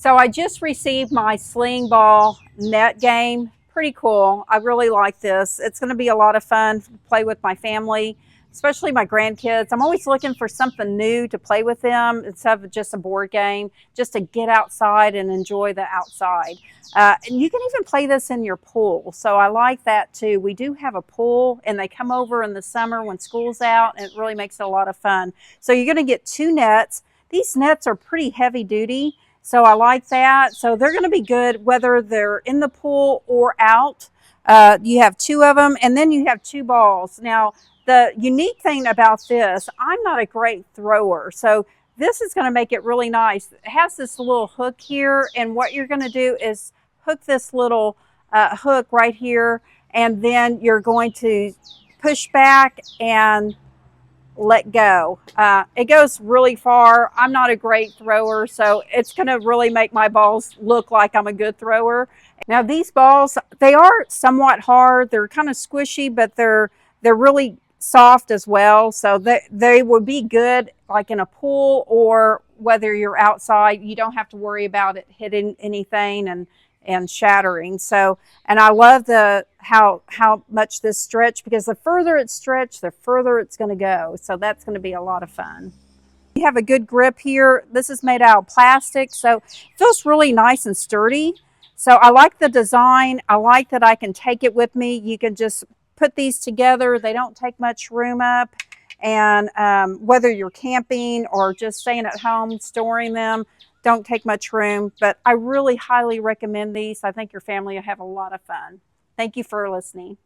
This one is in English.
So I just received my Slingball net game. Pretty cool. I really like this. It's going to be a lot of fun to play with my family, especially my grandkids. I'm always looking for something new to play with them instead of just a board game, just to get outside and enjoy the outside. And you can even play this in your pool. So I like that too. We do have a pool and they come over in the summer when school's out, and it really makes it a lot of fun. So you're going to get 2 nets. These nets are pretty heavy duty. So I like that. So they're going to be good whether they're in the pool or out. You have 2 of them, and then you have 2 balls. Now, the unique thing about this, I'm not a great thrower. So this is going to make it really nice. It has this little hook here, and what you're going to do is hook this little hook right here, and then you're going to push back and let go. It goes really far. I'm not a great thrower, so it's going to really make my balls look like I'm a good thrower. Now these balls, they are somewhat hard. They're kind of squishy, but they're really soft as well. So they would be good like in a pool, or whether you're outside, you don't have to worry about it hitting anything and shattering. So, and I love the how much this stretch, because the further it's stretched, the further it's going to go. So that's going to be a lot of fun. You have a good grip here. This is made out of plastic, so it feels really nice and sturdy. So I like the design. I like that I can take it with me. You can just put these together. They don't take much room up. And whether you're camping or just staying at home, storing them, don't take much room. But I really highly recommend these. I think your family will have a lot of fun. Thank you for listening.